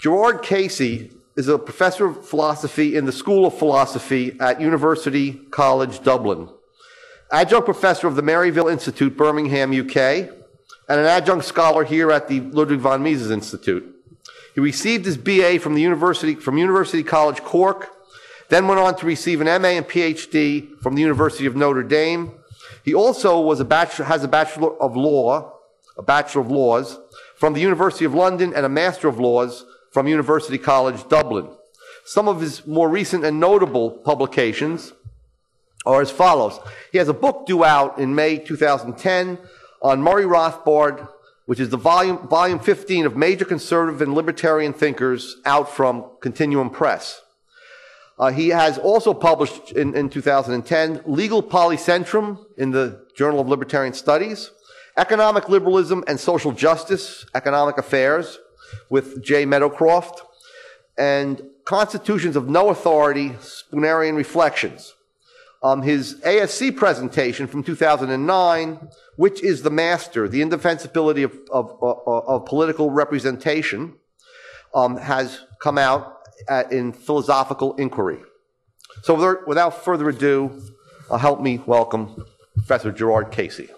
Gerard Casey is a professor of philosophy in the School of Philosophy at University College Dublin, adjunct professor of the Maryville Institute, Birmingham, UK, and an adjunct scholar here at the Ludwig von Mises Institute. He received his BA from University College Cork, then went on to receive an MA and PhD from the University of Notre Dame. He also has a Bachelor of Laws from the University of London and a Master of Laws from University College Dublin. Some of his more recent and notable publications are as follows. He has a book due out in May 2010 on Murray Rothbard, which is the volume 15 of Major Conservative and Libertarian Thinkers, out from Continuum Press. He has also published in 2010 Legal Polycentrum in the Journal of Libertarian Studies, Economic Liberalism and Social Justice, Economic Affairs, with J. Meadowcroft, and Constitutions of No Authority, Spoonerian Reflections. His ASC presentation from 2009, which is the master, the indefensibility of political representation, has come out in Philosophical Inquiry. So without further ado, help me welcome Professor Gerard Casey.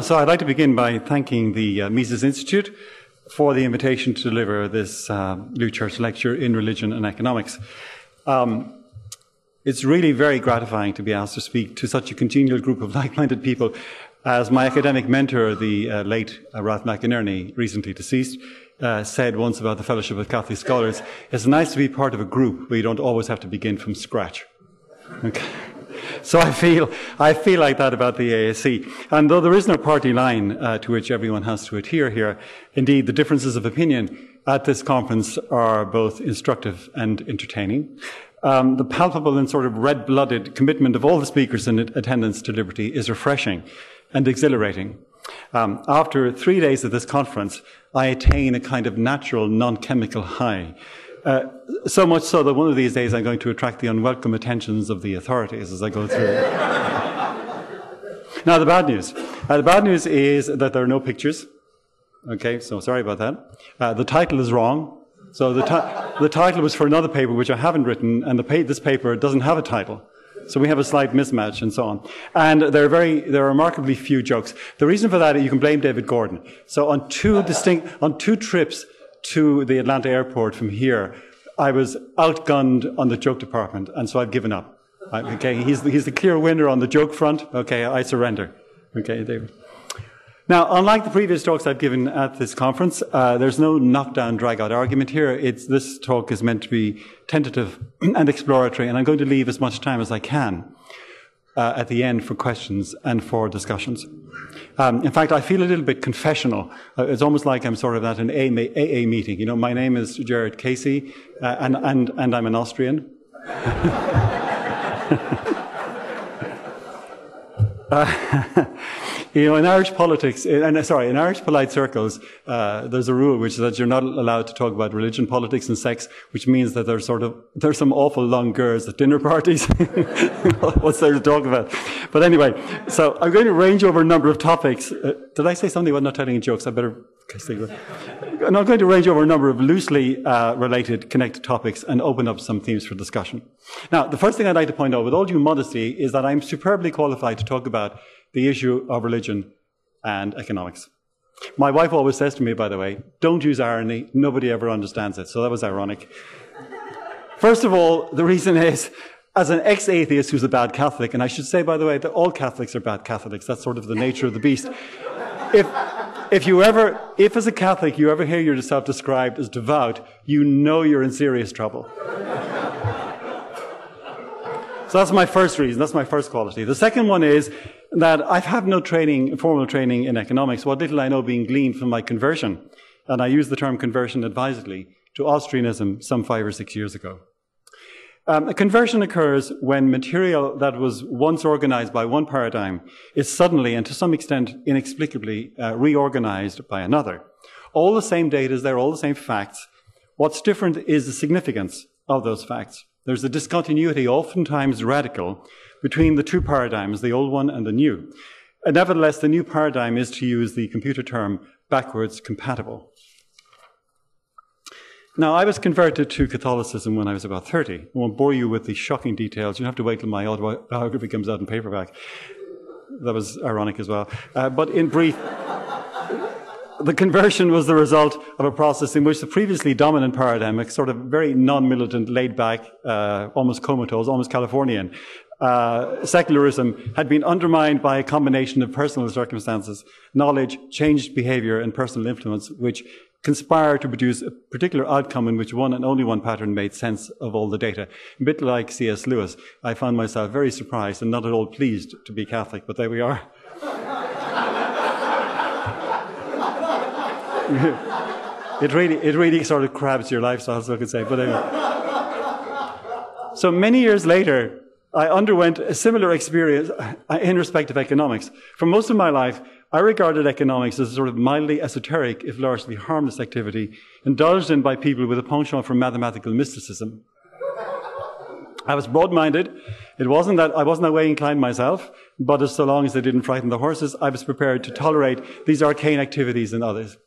So I'd like to begin by thanking the Mises Institute for the invitation to deliver this New Church lecture in religion and economics. It's really very gratifying to be asked to speak to such a congenial group of like-minded people. As my academic mentor, the late Ralph McInerney, recently deceased, said once about the Fellowship of Catholic Scholars, it's nice to be part of a group where you don't always have to begin from scratch. Okay. So I feel like that about the ASC. And though there is no party line to which everyone has to adhere here, indeed the differences of opinion at this conference are both instructive and entertaining. The palpable and sort of red-blooded commitment of all the speakers in attendance to liberty is refreshing and exhilarating. After 3 days of this conference, I attain a kind of natural, non-chemical high. So much so that one of these days I'm going to attract the unwelcome attentions of the authorities as I go through. Now, the bad news. The bad news is that there are no pictures. Okay, so sorry about that. The title is wrong. So the title was for another paper which I haven't written, and this paper doesn't have a title. So we have a slight mismatch and so on. And there are remarkably few jokes. The reason for that is you can blame David Gordon. So on two trips to the Atlanta airport from here, I was outgunned on the joke department, and so I've given up. Okay, he's the clear winner on the joke front. Okay, I surrender. Okay, David. Now, unlike the previous talks I've given at this conference, there's no knockdown, drag-out argument here. This talk is meant to be tentative and exploratory, and I'm going to leave as much time as I can at the end for questions and for discussions. In fact, I feel a little bit confessional. It's almost like I'm sort of at an AA meeting. You know, my name is Gerard Casey, and I'm an Austrian. You know, in Irish politics, in Irish polite circles, there's a rule which is that you're not allowed to talk about religion, politics, and sex, which means that there's some awful long girls at dinner parties. What's there to talk about? But anyway, so I'm going to range over a number of topics. Did I say something about not telling jokes? I better stay with it. I'm not going to range over a number of loosely related, connected topics and open up some themes for discussion. Now, the first thing I'd like to point out, with all due modesty, is that I'm superbly qualified to talk about the issue of religion and economics. My wife always says to me, by the way, don't use irony, nobody ever understands it. So that was ironic. First of all, the reason is, as an ex-atheist who's a bad Catholic, and I should say, by the way, that all Catholics are bad Catholics, that's sort of the nature of the beast. If as a Catholic you ever hear yourself described as devout, you know you're in serious trouble. So that's my first reason, that's my first quality. The second one is that I have no formal training in economics, what little I know being gleaned from my conversion, and I use the term conversion advisedly, to Austrianism some 5 or 6 years ago. A conversion occurs when material that was once organized by one paradigm is suddenly, and to some extent inexplicably, reorganized by another. All the same data is there, all the same facts. What's different is the significance of those facts. There's a discontinuity, oftentimes radical, between the two paradigms, the old one and the new. And nevertheless, the new paradigm is, to use the computer term, backwards compatible. Now, I was converted to Catholicism when I was about 30. I won't bore you with the shocking details. You'll have to wait till my autobiography comes out in paperback. That was ironic as well. But in brief, the conversion was the result of a process in which the previously dominant paradigm, a sort of very non-militant, laid-back, almost comatose, almost Californian, secularism had been undermined by a combination of personal circumstances, knowledge, changed behavior, and personal influence, which conspired to produce a particular outcome in which one and only one pattern made sense of all the data. A bit like C.S. Lewis, I found myself very surprised and not at all pleased to be Catholic, but there we are. It really sort of crabs your lifestyle, so I could say. But anyway. So many years later, I underwent a similar experience in respect of economics. For most of my life, I regarded economics as a sort of mildly esoteric, if largely harmless activity, indulged in by people with a penchant for mathematical mysticism. I was broad-minded. It wasn't that I wasn't that way inclined myself, but so long as they didn't frighten the horses, I was prepared to tolerate these arcane activities in others.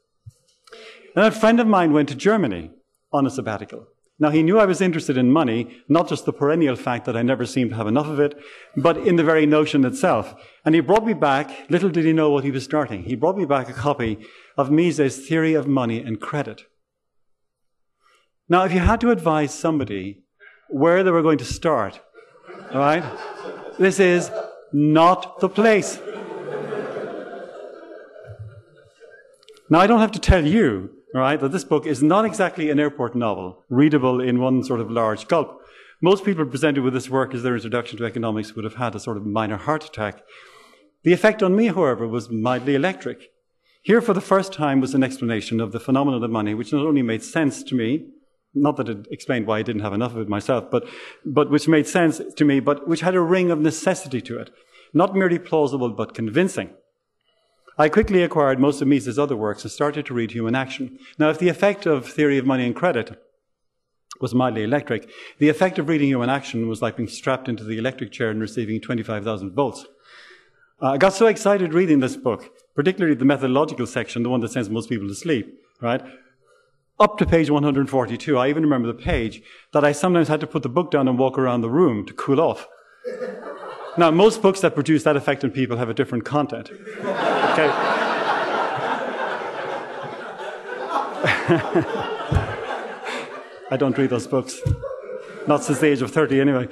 And a friend of mine went to Germany on a sabbatical. Now, he knew I was interested in money, not just the perennial fact that I never seemed to have enough of it, but in the very notion itself. And he brought me back, little did he know what he was starting, he brought me back a copy of Mises' Theory of Money and Credit. Now, if you had to advise somebody where they were going to start, all right, this is not the place. Now, I don't have to tell you, all right, that this book is not exactly an airport novel, readable in one sort of large gulp. Most people presented with this work as their introduction to economics would have had a sort of minor heart attack. The effect on me, however, was mildly electric. Here, for the first time, was an explanation of the phenomenon of money, which not only made sense to me, not that it explained why I didn't have enough of it myself, but which made sense to me, but which had a ring of necessity to it. Not merely plausible, but convincing. I quickly acquired most of Mises' other works and started to read Human Action. Now, if the effect of Theory of Money and Credit was mildly electric, the effect of reading Human Action was like being strapped into the electric chair and receiving 25,000 volts. I got so excited reading this book, particularly the methodological section, the one that sends most people to sleep, right? Up to page 142, I even remember the page, that I sometimes had to put the book down and walk around the room to cool off. Now, most books that produce that effect on people have a different content. Okay. I don't read those books. Not since the age of 30, anyway.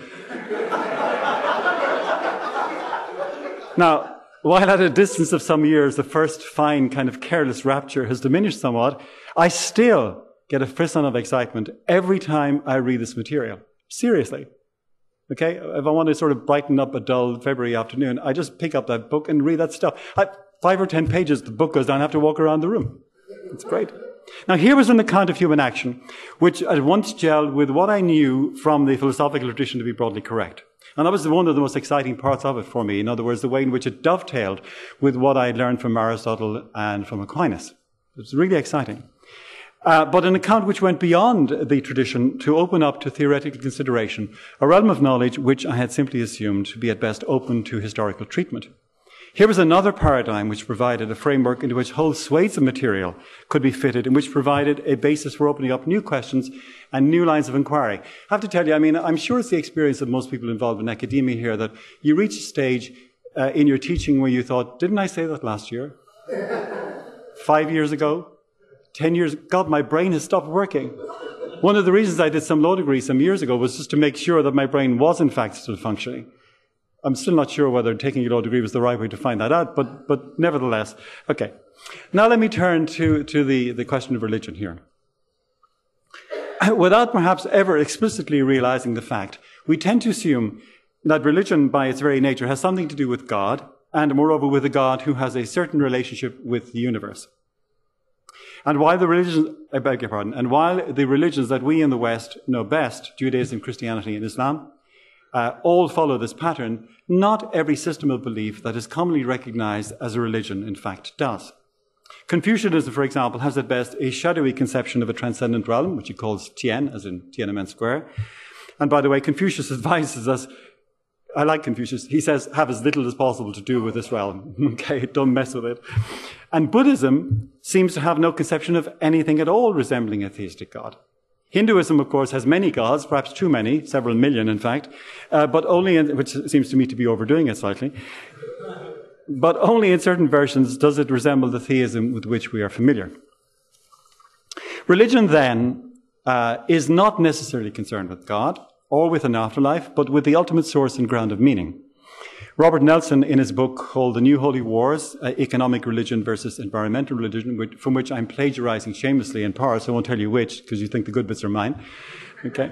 Now, while at a distance of some years, the first fine kind of careless rapture has diminished somewhat, I still get a frisson of excitement every time I read this material. Seriously. Okay? If I want to sort of brighten up a dull February afternoon, I just pick up that book and read that stuff. 5 or 10 pages, the book goes down, I have to walk around the room. It's great. Now, here was an account of human action, which at once gelled with what I knew from the philosophical tradition to be broadly correct. And that was one of the most exciting parts of it for me. In other words, the way in which it dovetailed with what I had learned from Aristotle and from Aquinas. It was really exciting. But an account which went beyond the tradition to open up to theoretical consideration, a realm of knowledge which I had simply assumed to be at best open to historical treatment. Here was another paradigm which provided a framework into which whole swathes of material could be fitted and which provided a basis for opening up new questions and new lines of inquiry. I have to tell you, I mean, I'm sure it's the experience of most people involved in academia here that you reach a stage in your teaching where you thought, didn't I say that last year? 5 years ago? 10 years? God, my brain has stopped working. One of the reasons I did some law degree some years ago was just to make sure that my brain was in fact still functioning. I'm still not sure whether taking a law degree was the right way to find that out, but nevertheless. Okay. Now let me turn to the question of religion here. Without perhaps ever explicitly realizing the fact, we tend to assume that religion by its very nature has something to do with God, and moreover with a God who has a certain relationship with the universe. And while the religions, I beg your pardon, and while the religions that we in the West know best, Judaism, Christianity, and Islam, all follow this pattern, not every system of belief that is commonly recognized as a religion, in fact, does. Confucianism, for example, has at best a shadowy conception of a transcendent realm, which he calls Tian, as in Tiananmen Square. And by the way, Confucius advises us, I like Confucius, he says, have as little as possible to do with this realm. Okay, don't mess with it. And Buddhism seems to have no conception of anything at all resembling a theistic God. Hinduism, of course, has many gods, perhaps too many, several million, in fact, but only which seems to me to be overdoing it slightly. But only in certain versions does it resemble the theism with which we are familiar. Religion, then, is not necessarily concerned with God or with an afterlife, but with the ultimate source and ground of meaning. Robert Nelson, in his book called The New Holy Wars, Economic Religion versus Environmental Religion, from which I'm plagiarizing shamelessly in part, so I won't tell you which, because you think the good bits are mine, okay,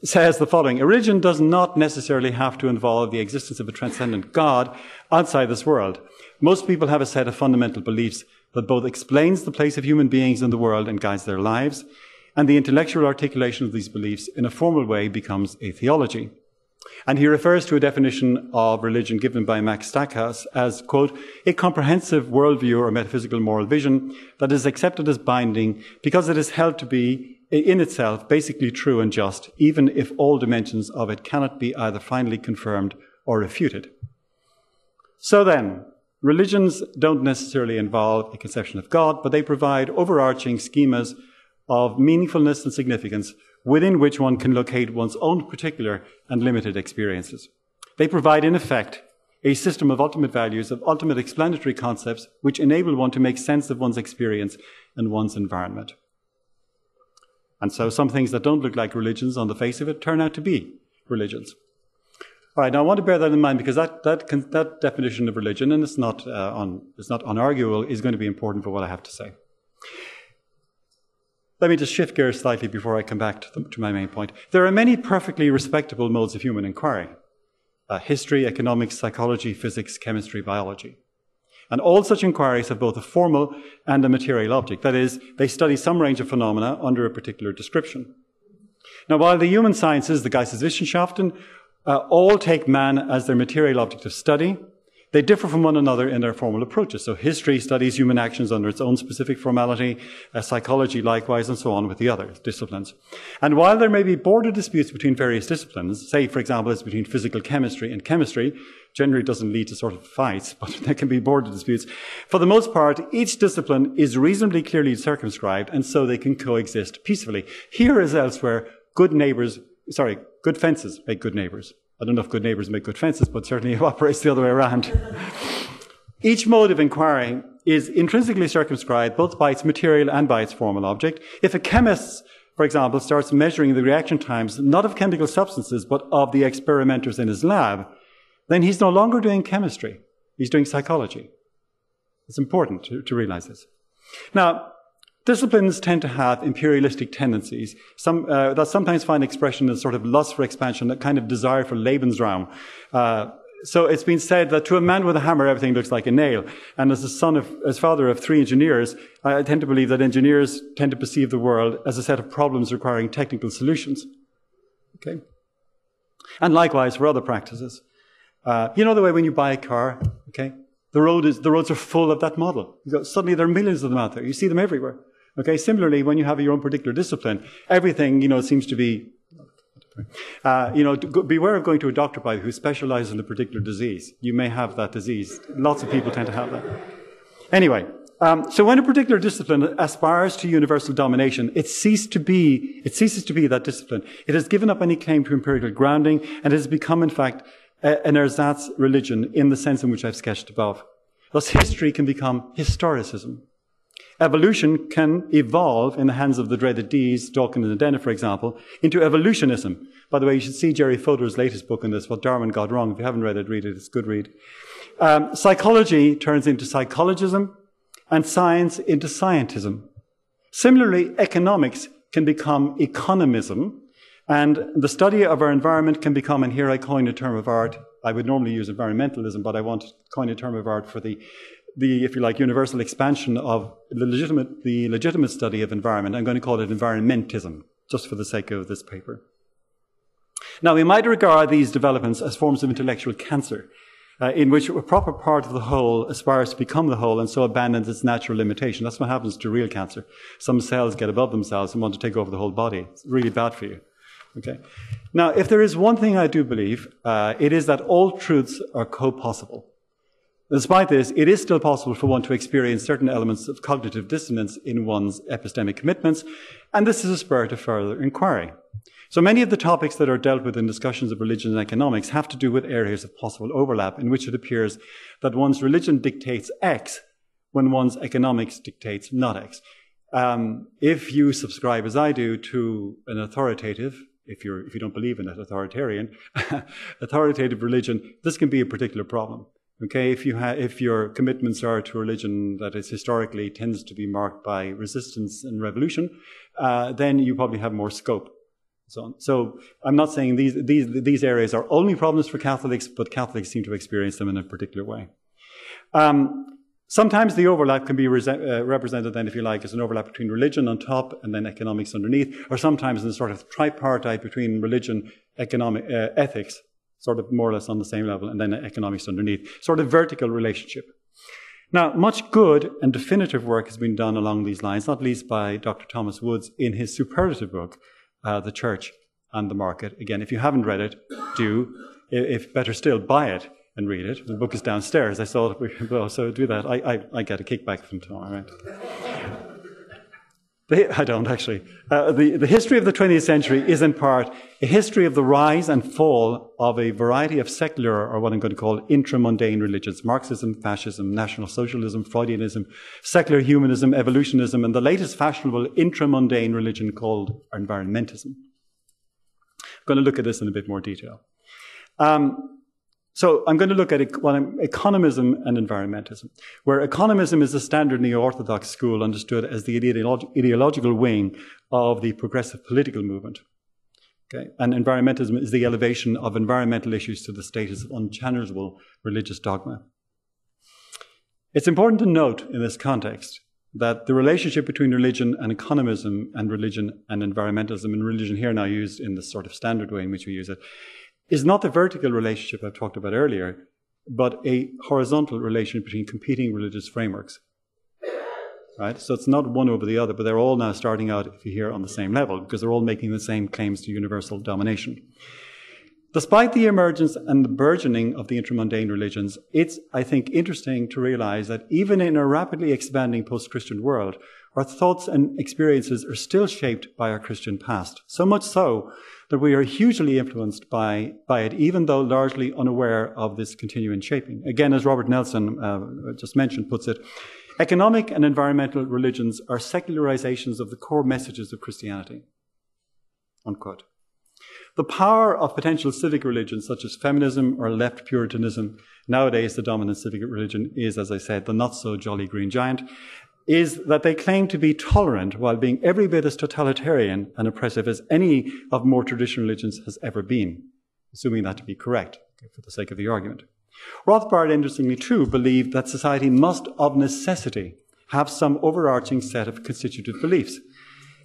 says the following: a religion does not necessarily have to involve the existence of a transcendent God outside this world. Most people have a set of fundamental beliefs that both explains the place of human beings in the world and guides their lives, and the intellectual articulation of these beliefs in a formal way becomes a theology. And he refers to a definition of religion given by Max Stackhouse as, quote, a comprehensive worldview or metaphysical moral vision that is accepted as binding because it is held to be, in itself, basically true and just, even if all dimensions of it cannot be either finally confirmed or refuted. So then, religions don't necessarily involve a conception of God, but they provide overarching schemas of meaningfulness and significance within which one can locate one's own particular and limited experiences. They provide, in effect, a system of ultimate values, of ultimate explanatory concepts, which enable one to make sense of one's experience and one's environment. And so some things that don't look like religions on the face of it turn out to be religions. All right, now I want to bear that in mind, because that definition of religion, and it's not unarguable, is going to be important for what I have to say. Let me just shift gears slightly before I come back to my main point. There are many perfectly respectable modes of human inquiry: history, economics, psychology, physics, chemistry, biology. And all such inquiries have both a formal and a material object. That is, they study some range of phenomena under a particular description. Now, while the human sciences, the Geisteswissenschaften, all take man as their material object of study, they differ from one another in their formal approaches. So history studies human actions under its own specific formality, psychology likewise, and so on with the other disciplines. And while there may be border disputes between various disciplines, say, for example, it's between physical chemistry and chemistry, generally doesn't lead to sort of fights, but there can be border disputes. For the most part, each discipline is reasonably clearly circumscribed, and so they can coexist peacefully. Here as elsewhere, good fences make good neighbours. I don't know if good neighbours make good fences, but certainly it operates the other way around. Each mode of inquiry is intrinsically circumscribed both by its material and by its formal object. If a chemist, for example, starts measuring the reaction times, not of chemical substances, but of the experimenters in his lab, then he's no longer doing chemistry. He's doing psychology. It's important to realize this. Now, disciplines tend to have imperialistic tendencies, that sometimes find expression as sort of lust for expansion, a kind of desire for Lebensraum. So it's been said that to a man with a hammer, everything looks like a nail. And as father of 3 engineers, I tend to believe that engineers tend to perceive the world as a set of problems requiring technical solutions. Okay? And likewise for other practices. You know the way when you buy a car, okay? The roads are full of that model. Suddenly there are millions of them out there. You see them everywhere. Okay, similarly, when you have your own particular discipline, everything, seems to be, beware of going to a doctor who specializes in a particular disease. You may have that disease. Lots of people tend to have that. Anyway, so when a particular discipline aspires to universal domination, it ceases to be that discipline. It has given up any claim to empirical grounding, and it has become, in fact, an ersatz religion in the sense in which I've sketched above. Thus, history can become historicism. Evolution can evolve in the hands of the dreaded D's, Dawkins and Dennett, for example, into evolutionism. By the way, you should see Jerry Fodor's latest book on this, What Darwin Got Wrong. If you haven't read it, read it. It's a good read. Psychology turns into psychologism, and science into scientism. Similarly, economics can become economism, and the study of our environment can become, and here I coin a term of art, I would normally use environmentalism, but I want to coin a term of art for the if you like, universal expansion of the legitimate study of environment. I'm going to call it environmentism, just for the sake of this paper. Now, we might regard these developments as forms of intellectual cancer, in which a proper part of the whole aspires to become the whole and so abandons its natural limitation. That's what happens to real cancer. Some cells get above themselves and want to take over the whole body. It's really bad for you. Okay. Now, if there is one thing I do believe, it is that all truths are co-possible. Despite this, it is still possible for one to experience certain elements of cognitive dissonance in one's epistemic commitments, and this is a spur to further inquiry. So many of the topics that are dealt with in discussions of religion and economics have to do with areas of possible overlap in which it appears that one's religion dictates X when one's economics dictates not X. If you subscribe, as I do, to an authoritative, if you don't believe in it, authoritarian, authoritative religion, this can be a particular problem. Okay, if your commitments are to a religion that is historically tends to be marked by resistance and revolution, then you probably have more scope. So I'm not saying these areas are only problems for Catholics, but Catholics seem to experience them in a particular way. Sometimes the overlap can be represented then, if you like, as an overlap between religion on top and then economics underneath, or sometimes in a sort of tripartite between religion, economic, ethics, sort of more or less on the same level, and then economics underneath, sort of vertical relationship. Now, much good and definitive work has been done along these lines, not least by Dr. Thomas Woods in his superlative book, The Church and the Market. Again, if you haven't read it, do. If better still, buy it and read it. The book is downstairs. I saw it, so do that. I get a kickback from tomorrow, right? I don't, actually. The history of the 20th century is in part a history of the rise and fall of a variety of secular, or what I'm going to call intramundane religions: Marxism, fascism, National Socialism, Freudianism, secular humanism, evolutionism, and the latest fashionable intramundane religion called environmentalism. I'm going to look at this in a bit more detail. So I'm going to look at economism and environmentalism, where economism is the standard neo-orthodox school understood as the ideological wing of the progressive political movement. Okay? And environmentalism is the elevation of environmental issues to the status of unchallengeable religious dogma. It's important to note in this context that the relationship between religion and economism and religion and environmentalism, and religion here now used in the sort of standard way in which we use it, is not the vertical relationship I've talked about earlier, but a horizontal relationship between competing religious frameworks. Right? So it's not one over the other, but they're all now starting out, if you hear, on the same level, because they're all making the same claims to universal domination. Despite the emergence and the burgeoning of the intramundane religions, it's, I think, interesting to realize that even in a rapidly expanding post-Christian world, our thoughts and experiences are still shaped by our Christian past. So much so that we are hugely influenced by it, even though largely unaware of this continuing shaping. Again, as Robert Nelson just mentioned, puts it, economic and environmental religions are secularizations of the core messages of Christianity. Unquote. The power of potential civic religions such as feminism or left Puritanism, nowadays the dominant civic religion is, as I said, the not-so-jolly green giant, is that they claim to be tolerant while being every bit as totalitarian and oppressive as any of more traditional religions has ever been, assuming that to be correct, for the sake of the argument. Rothbard, interestingly too, believed that society must, of necessity, have some overarching set of constitutive beliefs.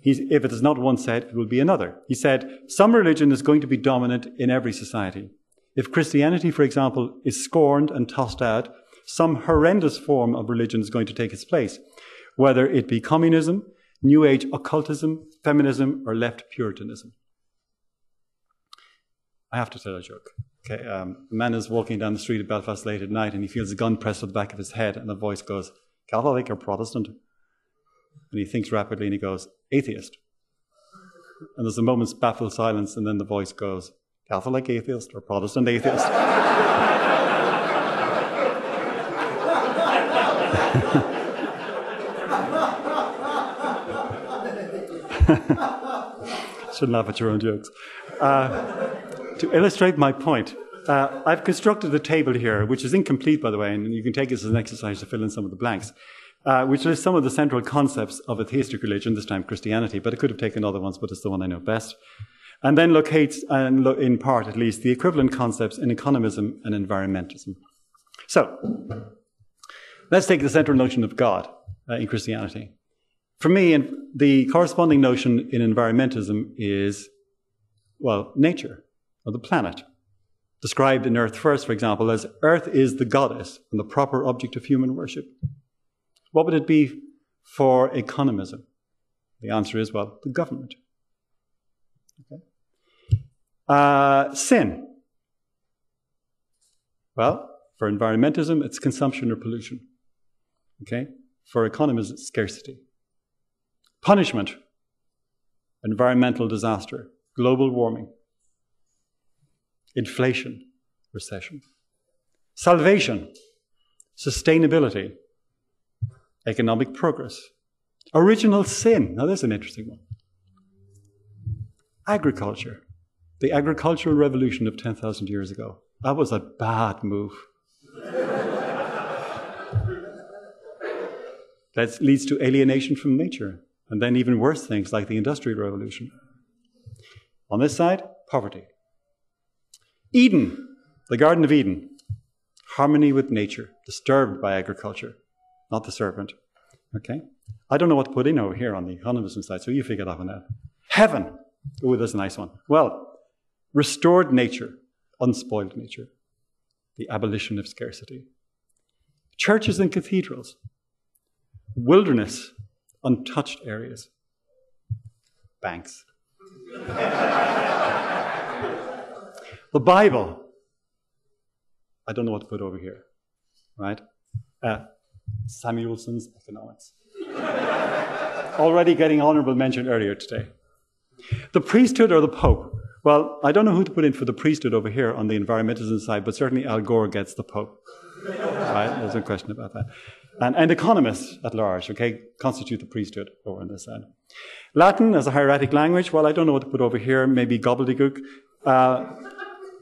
If it is not one set, it will be another. He said, some religion is going to be dominant in every society. If Christianity, for example, is scorned and tossed out, some horrendous form of religion is going to take its place, whether it be communism, New Age occultism, feminism, or left Puritanism. I have to tell a joke. Okay, a man is walking down the street of Belfast late at night and he feels a gun pressed to the back of his head and the voice goes, Catholic or Protestant? And he thinks rapidly and he goes, atheist. And there's a moment's baffled silence and then the voice goes, Catholic atheist or Protestant atheist? Shouldn't laugh at your own jokes. To illustrate my point, I've constructed a table here, which is incomplete, by the way, and you can take this as an exercise to fill in some of the blanks, which lists some of the central concepts of a theistic religion, this time Christianity, but I could have taken other ones, but it's the one I know best, and then locates, in part at least, the equivalent concepts in economism and environmentalism. So, let's take the central notion of God in Christianity. For me, the corresponding notion in environmentalism is, well, nature, or the planet. Described in Earth First, for example, as Earth is the goddess and the proper object of human worship. What would it be for economism? The answer is, well, the government. Okay. Sin. Well, for environmentalism, it's consumption or pollution. Okay? For economists, it's scarcity. Punishment. Environmental disaster. Global warming. Inflation. Recession. Salvation. Sustainability. Economic progress. Original sin. Now, this is an interesting one. Agriculture. The agricultural revolution of 10,000 years ago. That was a bad move. That leads to alienation from nature. And then even worse things like the Industrial Revolution. On this side, poverty. Eden. The Garden of Eden. Harmony with nature. Disturbed by agriculture. Not the serpent. Okay? I don't know what to put in over here on the economism side, so you figure that one out. Heaven. Oh, that's a nice one. Well, restored nature, unspoiled nature. The abolition of scarcity. Churches and cathedrals. Wilderness, untouched areas. Banks. The Bible. I don't know what to put over here. Right? Samuelson's Economics. Already getting honorable mention earlier today. The priesthood or the Pope? Well, I don't know who to put in for the priesthood over here on the environmentalism side, but certainly Al Gore gets the Pope. Right? There's no question about that. And economists at large, okay, constitute the priesthood over on this side. Latin as a hieratic language, well, I don't know what to put over here, maybe gobbledygook.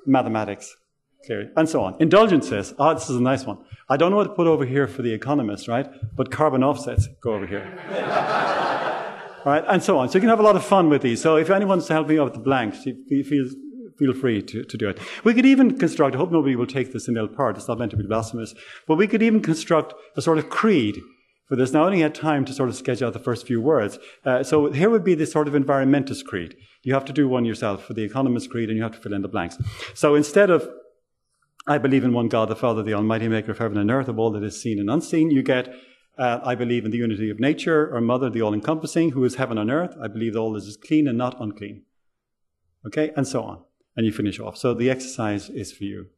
Mathematics, clearly, and so on. Indulgences, this is a nice one. I don't know what to put over here for the economists, right? But carbon offsets go over here. Right, and so on. So you can have a lot of fun with these. So if anyone wants to help me out with the blanks, feel free to do it. We could even construct, I hope nobody will take this in ill part, it's not meant to be blasphemous, but we could even construct a sort of creed for this. Now, I only had time to sort of sketch out the first few words. So here would be this sort of environmentist creed. You have to do one yourself for the economist creed, and you have to fill in the blanks. So instead of, I believe in one God, the Father, the Almighty, maker of heaven and earth, of all that is seen and unseen, you get, I believe in the unity of nature, or Mother, the all-encompassing, who is heaven and earth. I believe all this is clean and not unclean. Okay, and so on. And you finish off. So the exercise is for you.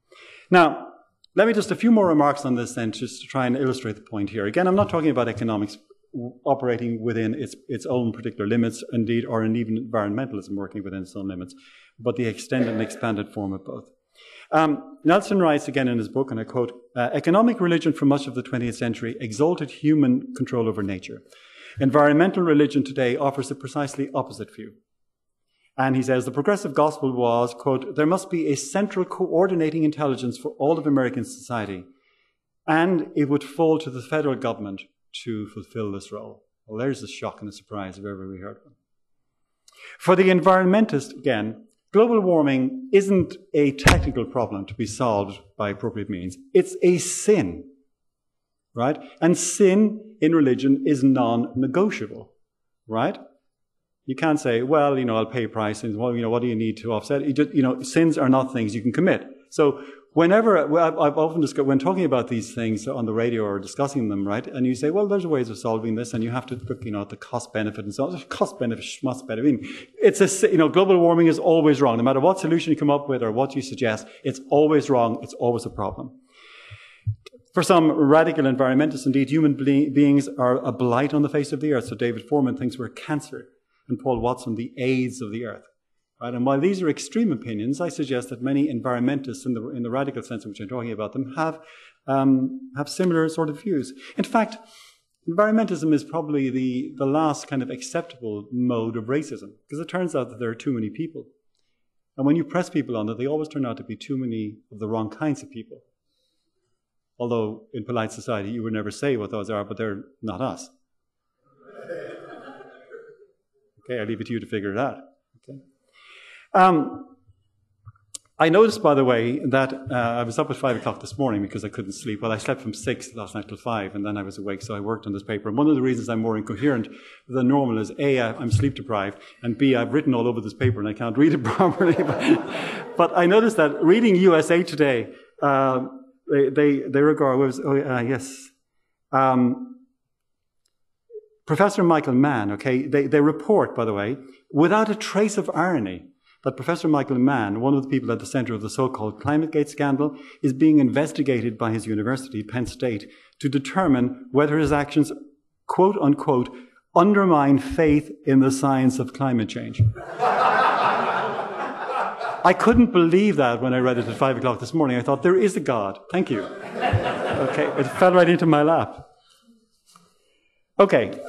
Now, let me just a few more remarks on this then, just to try and illustrate the point here. Again, I'm not talking about economics operating within its own particular limits, indeed, or in even environmentalism working within its own limits, but the extended and expanded form of both. Nelson writes again in his book, and I quote, economic religion for much of the 20th century exalted human control over nature. Environmental religion today offers a precisely opposite view. And he says the progressive gospel was, quote, there must be a central coordinating intelligence for all of American society, and it would fall to the federal government to fulfill this role. Well, there's a shock and a surprise if ever we heard one. For the environmentalist, again, global warming isn't a technical problem to be solved by appropriate means. It's a sin, right? And sin in religion is non-negotiable, right? You can't say, well, I'll pay a price, and well, what do you need to offset? Sins are not things you can commit. So whenever, I've often discussed, when talking about these things on the radio or discussing them, right, and you say, well, there's ways of solving this, and you have to look, at the cost benefit and so on. Cost benefit, schmutz benefit. I mean, global warming is always wrong. No matter what solution you come up with or what you suggest, it's always wrong. It's always a problem. For some radical environmentalists, indeed, human beings are a blight on the face of the earth. So David Foreman thinks we're cancer, and Paul Watson the AIDS of the earth. Right? And while these are extreme opinions, I suggest that many environmentalists, in the radical sense in which I'm talking about them, have similar sort of views. In fact, environmentalism is probably the last kind of acceptable mode of racism, because it turns out that there are too many people. And when you press people on it, they always turn out to be too many of the wrong kinds of people. Although in polite society, you would never say what those are, but they're not us. Okay, I'll leave it to you to figure it out. Okay. I noticed, by the way, that I was up at 5 o'clock this morning because I couldn't sleep. Well, I slept from 6 last night till 5, and then I was awake, so I worked on this paper. And one of the reasons I'm more incoherent than normal is, A, I'm sleep deprived, and B, I've written all over this paper and I can't read it properly. But I noticed that reading USA Today, they regard, Professor Michael Mann, okay, they report, by the way, without a trace of irony, that Professor Michael Mann, one of the people at the center of the so-called ClimateGate scandal, is being investigated by his university, Penn State, to determine whether his actions, quote unquote, undermine faith in the science of climate change. I couldn't believe that when I read it at 5 o'clock this morning. I thought, there is a God. Thank you. Okay, it fell right into my lap. Okay.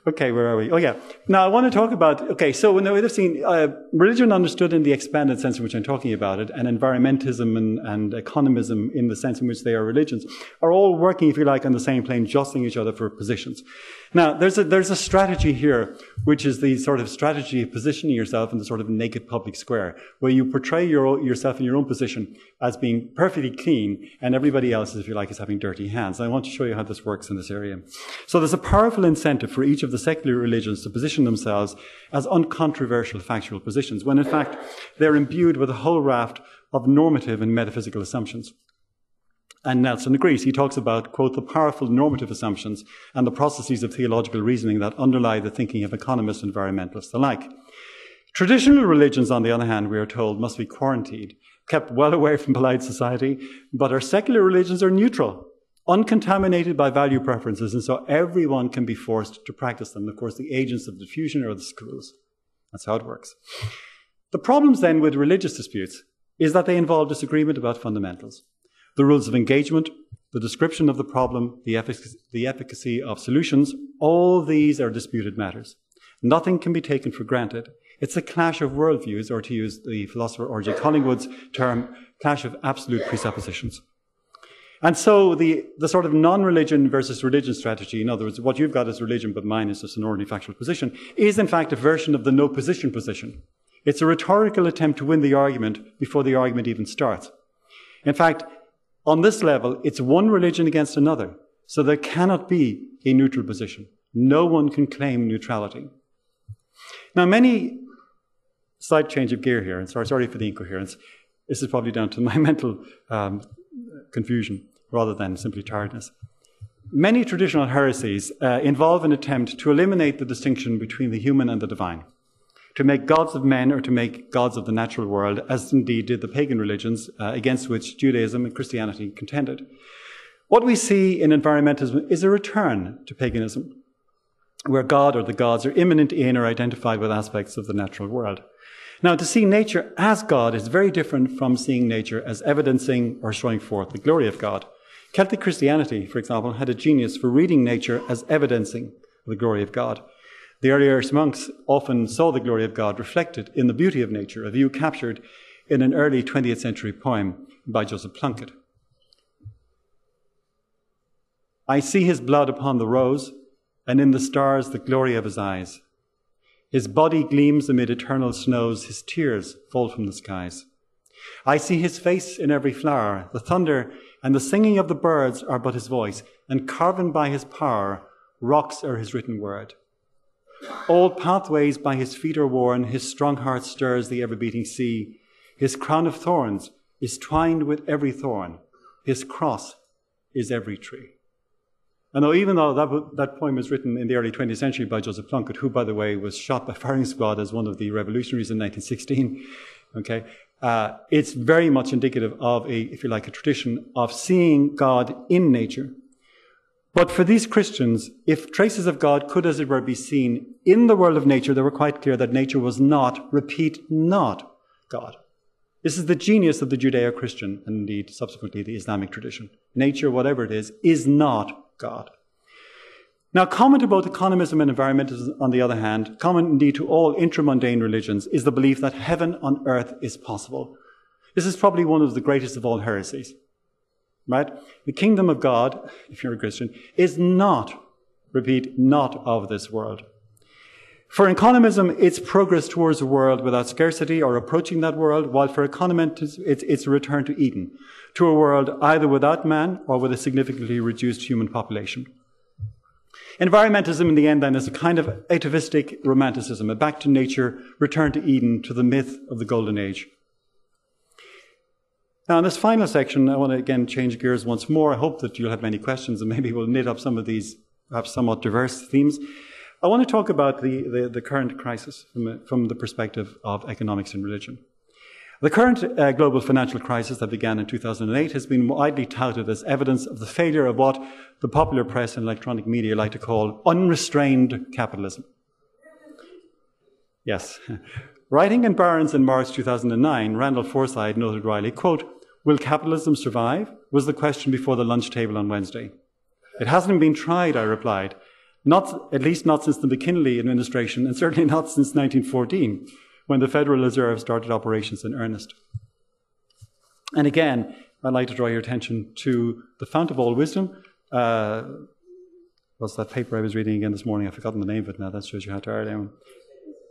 Okay, where are we? Oh, yeah. Now, I want to talk about, okay, so when we've seen religion understood in the expanded sense in which I'm talking about it, and environmentalism and economism in the sense in which they are religions, are all working, if you like, on the same plane, jostling each other for positions. Now, there's a strategy here, which is the sort of strategy of positioning yourself in the sort of naked public square, where you portray yourself in your own position as being perfectly clean, and everybody else, if you like, is having dirty hands. And I want to show you how this works in this area. So there's a powerful incentive for each of the secular religions to position themselves as uncontroversial factual positions, when in fact they're imbued with a whole raft of normative and metaphysical assumptions. And Nelson agrees. He talks about, quote, the powerful normative assumptions and the processes of theological reasoning that underlie the thinking of economists and environmentalists alike. Traditional religions, on the other hand, we are told, must be quarantined, kept well away from polite society, but our secular religions are neutral, uncontaminated by value preferences, and so everyone can be forced to practice them. Of course, the agents of diffusion are the schools. That's how it works. The problems then with religious disputes is that they involve disagreement about fundamentals. The rules of engagement, the description of the problem, the efficacy of solutions, all these are disputed matters. Nothing can be taken for granted. It's a clash of worldviews, or to use the philosopher R.J. Collingwood's term, clash of absolute presuppositions. And so the sort of non-religion versus religion strategy, in other words, what you've got is religion, but mine is just an ordinary factual position, is in fact a version of the no position position. It's a rhetorical attempt to win the argument before the argument even starts. In fact, on this level, it's one religion against another, so there cannot be a neutral position. No one can claim neutrality. Now, slight change of gear here, and sorry for the incoherence. This is probably down to my mental confusion rather than simply tiredness. Many traditional heresies involve an attempt to eliminate the distinction between the human and the divine, to make gods of men or to make gods of the natural world, as indeed did the pagan religions against which Judaism and Christianity contended. What we see in environmentalism is a return to paganism, where God or the gods are immanent in or identified with aspects of the natural world. Now, to see nature as God is very different from seeing nature as evidencing or showing forth the glory of God. Celtic Christianity, for example, had a genius for reading nature as evidencing the glory of God. The early Irish monks often saw the glory of God reflected in the beauty of nature, a view captured in an early 20th century poem by Joseph Plunkett. I see his blood upon the rose, and in the stars the glory of his eyes. His body gleams amid eternal snows, his tears fall from the skies. I see his face in every flower, the thunder and the singing of the birds are but his voice, and carven by his power, rocks are his written word. All pathways by his feet are worn, his strong heart stirs the ever-beating sea. His crown of thorns is twined with every thorn, his cross is every tree. And even though that poem was written in the early 20th century by Joseph Plunkett, who, by the way, was shot by firing squad as one of the revolutionaries in 1916, okay, it's very much indicative of if you like, a tradition of seeing God in nature. But for these Christians, if traces of God could, as it were, be seen in the world of nature, they were quite clear that nature was not, repeat, not God. This is the genius of the Judeo-Christian, and indeed, subsequently, the Islamic tradition. Nature, whatever it is not God. Now, common to both economism and environmentalism, on the other hand, common indeed to all intramundane religions, is the belief that heaven on earth is possible. This is probably one of the greatest of all heresies. Right? The kingdom of God, if you're a Christian, is not, repeat, not of this world. For economism, it's progress towards a world without scarcity or approaching that world, while for economists, it's a return to Eden, to a world either without man or with a significantly reduced human population. Environmentalism, in the end, then, is a kind of atavistic romanticism, a back to nature, return to Eden, to the myth of the Golden Age. Now, in this final section, I want to again change gears once more. I hope that you'll have many questions and maybe we'll knit up some of these perhaps somewhat diverse themes. I want to talk about the current crisis from the perspective of economics and religion. The current global financial crisis that began in 2008 has been widely touted as evidence of the failure of what the popular press and electronic media like to call unrestrained capitalism. Yes. Writing in Barron's in March 2009, Randall Forsyth noted wryly, quote, "Will capitalism survive?" was the question before the lunch table on Wednesday. "It hasn't been tried," I replied. At least not since the McKinley administration, and certainly not since 1914, when the Federal Reserve started operations in earnest. And again, I'd like to draw your attention to the fount of all wisdom. What's that paper I was reading again this morning? I've forgotten the name of it now. That shows you how tired I am.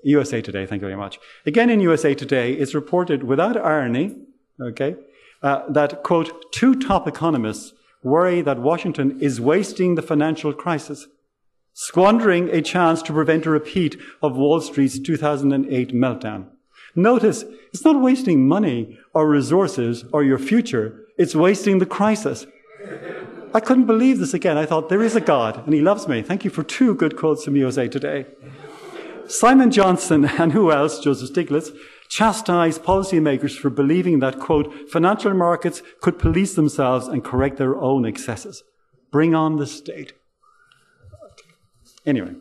USA Today, thank you very much. Again, in USA Today, it's reported without irony, okay, that, quote, "two top economists worry that Washington is wasting the financial crisis, squandering a chance to prevent a repeat of Wall Street's 2008 meltdown." Notice, it's not wasting money or resources or your future, it's wasting the crisis. I couldn't believe this again. I thought, there is a God, and he loves me. Thank you for two good quotes from USA Today. Simon Johnson, and who else, Joseph Stiglitz, chastised policymakers for believing that, quote, "financial markets could police themselves and correct their own excesses." Bring on the state. Anyway,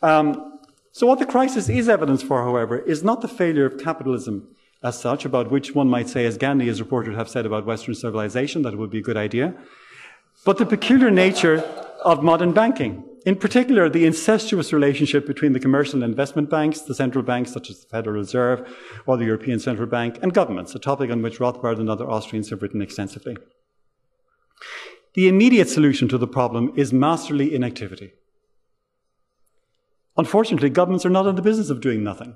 so what the crisis is evidence for, however, is not the failure of capitalism as such, about which one might say, as Gandhi is reported to have said about Western civilization, that it would be a good idea, but the peculiar nature of modern banking. In particular, the incestuous relationship between the commercial and investment banks, the central banks such as the Federal Reserve or the European Central Bank, and governments, a topic on which Rothbard and other Austrians have written extensively. The immediate solution to the problem is masterly inactivity. Unfortunately, governments are not in the business of doing nothing.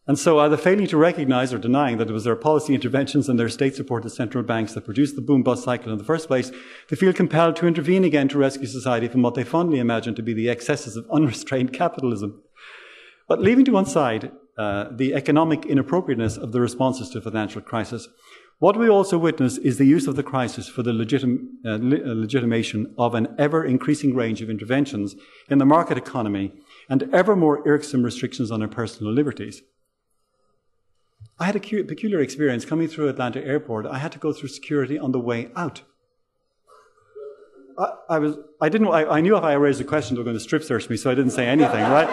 And so either failing to recognize or denying that it was their policy interventions and their state-supported central banks that produced the boom-bust cycle in the first place, they feel compelled to intervene again to rescue society from what they fondly imagine to be the excesses of unrestrained capitalism. But leaving to one side the economic inappropriateness of the responses to financial crisis, what we also witness is the use of the crisis for the legitimation of an ever-increasing range of interventions in the market economy and ever more irksome restrictions on our personal liberties. I had a peculiar experience coming through Atlanta Airport. I had to go through security on the way out. I knew if I raised a question, they were going to strip search me, so I didn't say anything, right?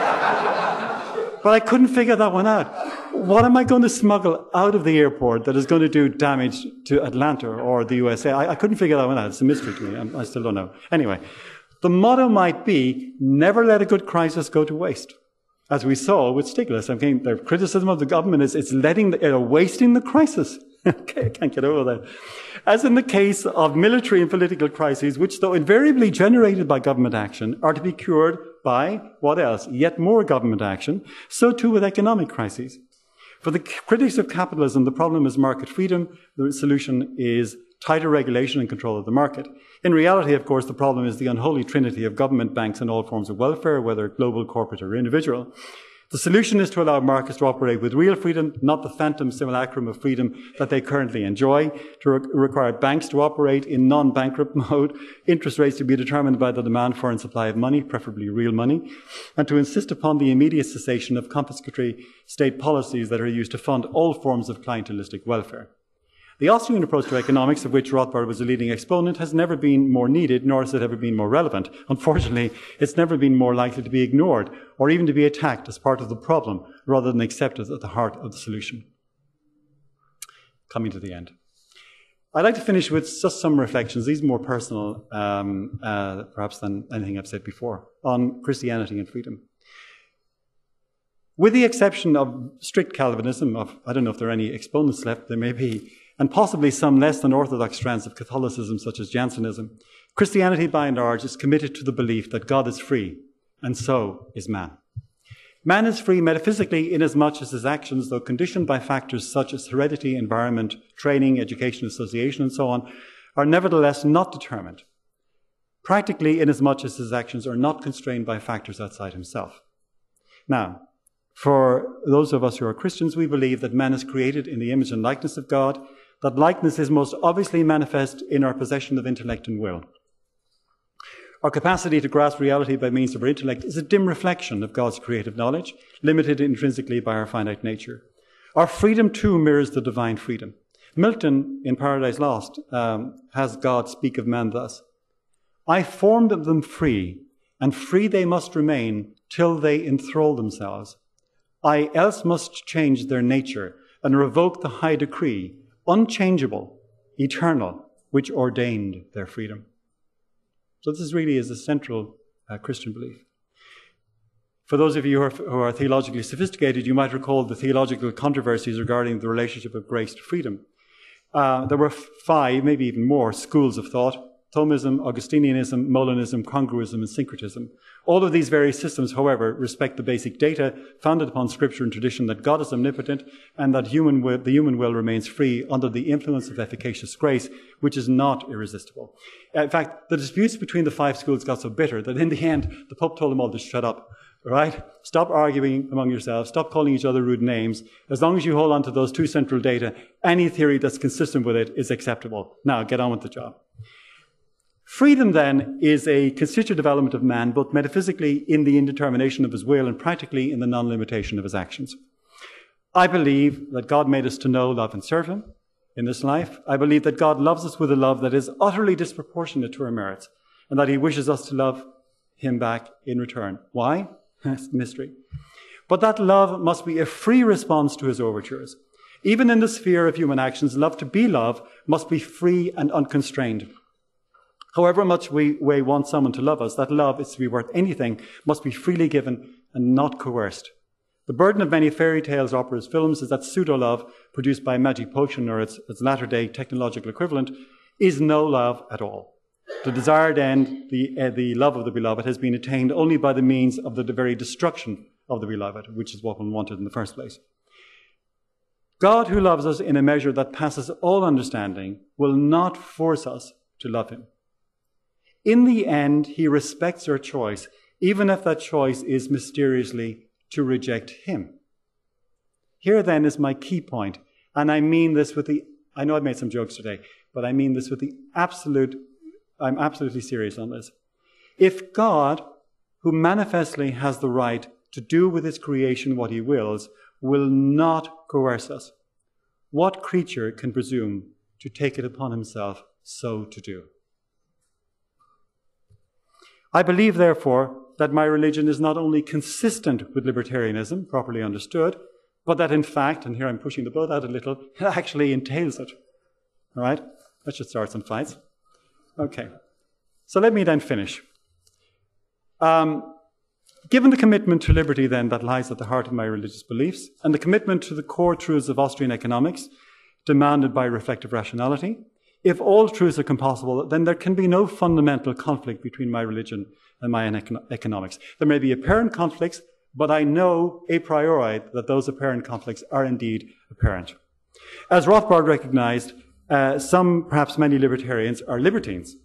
But I couldn't figure that one out. What am I going to smuggle out of the airport that is going to do damage to Atlanta or the USA? I couldn't figure that one out. It's a mystery to me. I still don't know. Anyway, the motto might be, never let a good crisis go to waste. As we saw with Stiglitz, I mean, the criticism of the government is it's wasting the crisis. Okay, I can't get over that. As in the case of military and political crises, which, though invariably generated by government action, are to be cured by, what else? Yet more government action. So too with economic crises. For the critics of capitalism, the problem is market freedom. The solution is tighter regulation and control of the market. In reality, of course, the problem is the unholy trinity of government, banks, and all forms of welfare, whether global, corporate, or individual. The solution is to allow markets to operate with real freedom, not the phantom simulacrum of freedom that they currently enjoy, to require banks to operate in non-bankrupt mode, interest rates to be determined by the demand for and supply of money, preferably real money, and to insist upon the immediate cessation of confiscatory state policies that are used to fund all forms of clientelistic welfare. The Austrian approach to economics, of which Rothbard was a leading exponent, has never been more needed, nor has it ever been more relevant. Unfortunately, it's never been more likely to be ignored, or even to be attacked as part of the problem, rather than accepted at the heart of the solution. Coming to the end. I'd like to finish with just some reflections, these are more personal, perhaps than anything I've said before, on Christianity and freedom. With the exception of strict Calvinism, I don't know if there are any exponents left, there may be, and possibly some less than orthodox strands of Catholicism, such as Jansenism, Christianity, by and large, is committed to the belief that God is free, and so is man. Man is free metaphysically inasmuch as his actions, though conditioned by factors such as heredity, environment, training, education, association, and so on, are nevertheless not determined. Practically inasmuch as his actions are not constrained by factors outside himself. Now, for those of us who are Christians, we believe that man is created in the image and likeness of God, that likeness is most obviously manifest in our possession of intellect and will. Our capacity to grasp reality by means of our intellect is a dim reflection of God's creative knowledge, limited intrinsically by our finite nature. Our freedom, too, mirrors the divine freedom. Milton, in Paradise Lost, has God speak of man thus: I formed them free, and free they must remain till they enthrall themselves. I else must change their nature and revoke the high decree, unchangeable, eternal, which ordained their freedom. So this really is a central Christian belief. For those of you who are theologically sophisticated, you might recall the theological controversies regarding the relationship of grace to freedom. There were 5, maybe even more, schools of thought: Thomism, Augustinianism, Molinism, Congruism, and Syncretism. All of these various systems, however, respect the basic data founded upon Scripture and tradition that God is omnipotent and that the human will remains free under the influence of efficacious grace, which is not irresistible. In fact, the disputes between the 5 schools got so bitter that in the end, the Pope told them all to shut up. Right? Stop arguing among yourselves. Stop calling each other rude names. As long as you hold on to those 2 central data, any theory that's consistent with it is acceptable. Now, get on with the job. Freedom, then, is a constitutive element of man, both metaphysically in the indetermination of his will and practically in the non-limitation of his actions. I believe that God made us to know, love, and serve him in this life. I believe that God loves us with a love that is utterly disproportionate to our merits, and that he wishes us to love him back in return. Why? That's the mystery. But that love must be a free response to his overtures. Even in the sphere of human actions, love to be love must be free and unconstrained. However much we want someone to love us, that love is to be worth anything, must be freely given and not coerced. The burden of many fairy tales, operas, films is that pseudo-love produced by a magic potion or its latter-day technological equivalent is no love at all. The desired end, the love of the beloved, has been attained only by the means of the very destruction of the beloved, which is what one wanted in the first place. God, who loves us in a measure that passes all understanding, will not force us to love him. In the end, he respects our choice, even if that choice is mysteriously to reject him. Here then is my key point, and I mean this with I know I've made some jokes today, but I mean this with I'm absolutely serious on this. If God, who manifestly has the right to do with his creation what he wills, will not coerce us, what creature can presume to take it upon himself so to do? I believe, therefore, that my religion is not only consistent with libertarianism, properly understood, but that in fact, and here I'm pushing the boat out a little, it actually entails it. All right? That should start some fights. Okay. So let me then finish. Given the commitment to liberty, then, that lies at the heart of my religious beliefs, and the commitment to the core truths of Austrian economics demanded by reflective rationality, if all truths are compossible, then there can be no fundamental conflict between my religion and my economics. There may be apparent conflicts, but I know a priori that those apparent conflicts are indeed apparent. As Rothbard recognized, some, perhaps many libertarians are libertines.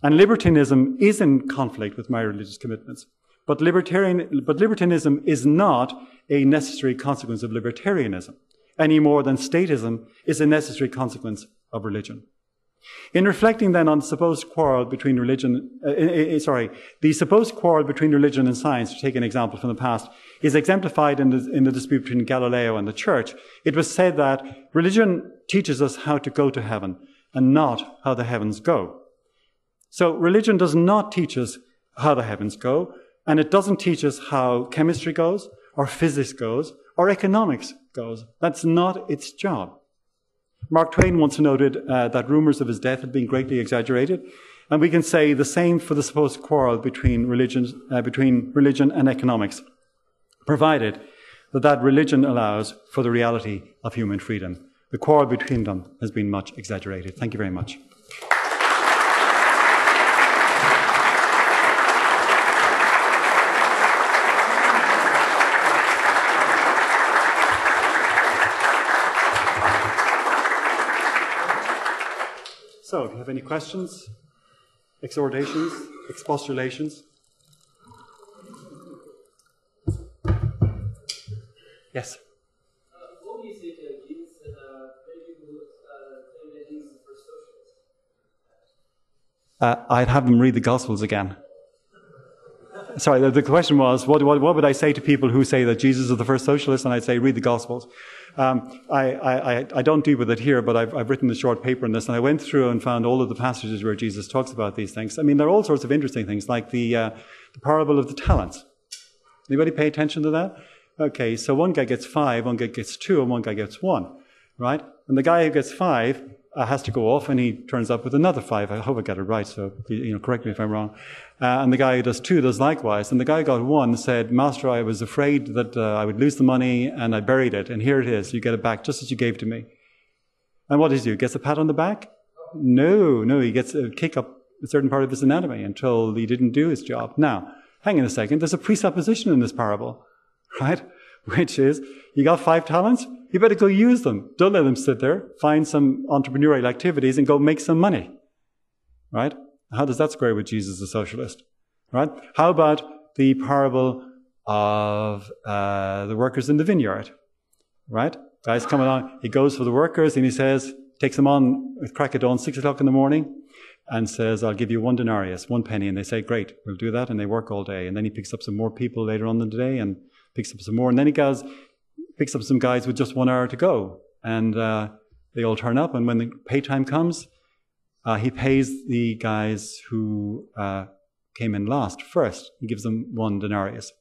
And libertinism is in conflict with my religious commitments. But libertinism is not a necessary consequence of libertarianism, any more than statism is a necessary consequence of religion. In reflecting then on the supposed quarrel between religion and science, to take an example from the past, is exemplified in the dispute between Galileo and the Church. It was said that religion teaches us how to go to heaven and not how the heavens go. So religion does not teach us how the heavens go, and it doesn't teach us how chemistry goes, or physics goes, or economics goes. That's not its job. Mark Twain once noted that rumors of his death had been greatly exaggerated, and we can say the same for the supposed quarrel between religion and economics, provided that religion allows for the reality of human freedom. The quarrel between them has been much exaggerated. Thank you very much. So, if you have any questions, exhortations, expostulations? Yes? What do you say to against many people claim that he's the first socialist? I'd have them read the Gospels again. Sorry, the question was, what would I say to people who say that Jesus is the first socialist? And I'd say, read the Gospels. I don't deal with it here, but I've written a short paper on this, and I went through and found all of the passages where Jesus talks about these things. I mean, there are all sorts of interesting things, like the parable of the talents. Anybody pay attention to that? Okay, so one guy gets 5, one guy gets 2, and one guy gets 1, right? And the guy who gets 5 has to go off, and he turns up with another 5. I hope I got it right, so correct me if I'm wrong. And the guy who does 2 does likewise. And the guy who got 1 said, Master, I was afraid that I would lose the money, and I buried it, and here it is. You get it back just as you gave to me. And what does he do? Gets a pat on the back? No, he gets a kick up a certain part of his anatomy until he didn't do his job. Now, hang on a second. There's a presupposition in this parable, right? Which is, you got 5 talents? You better go use them. Don't let them sit there. Find some entrepreneurial activities and go make some money. Right? How does that square with Jesus the socialist? Right? How about the parable of the workers in the vineyard? Right? Guy's coming on. He goes for the workers and he says, takes them on with crack of dawn, 6 o'clock in the morning, and says, I'll give you 1 denarius, 1 penny. And they say, great, we'll do that. And they work all day. And then he picks up some more people later on in the day and picks up some more. And then he picks up some guys with just 1 hour to go. And they all turn up. And when the pay time comes, he pays the guys who came in last first. He gives them 1 denarius.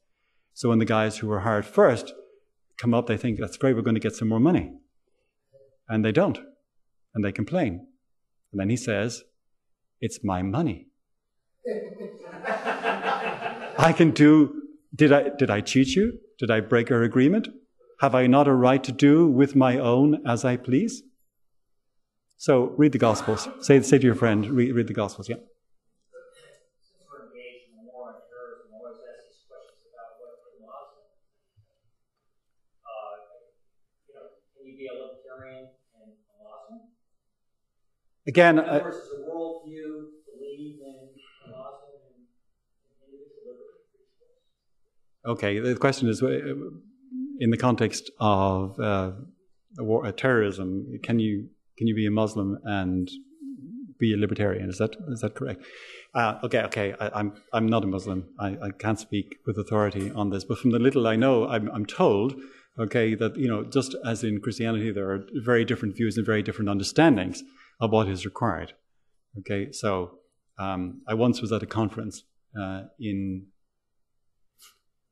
So when the guys who were hired first come up, they think, that's great, we're going to get some more money. And they don't. And they complain. And then he says, it's my money. I can do, did I cheat you? Did I break our agreement? Have I not a right to do with my own as I please? So read the Gospels. Say to your friend, read the Gospels, yeah. Since we're engaged in war and terrorism, I always ask these questions about what it was. Can you be a libertarian and a Muslim? Again, versus a worldview, believe in Muslim and individual liberty. Okay, the question is, in the context of terrorism, can you be a Muslim and be a libertarian? Is that correct? Okay. I'm not a Muslim. I can't speak with authority on this. But from the little I know, I'm told, okay, that just as in Christianity, there are very different views and very different understandings of what is required. Okay, so I once was at a conference in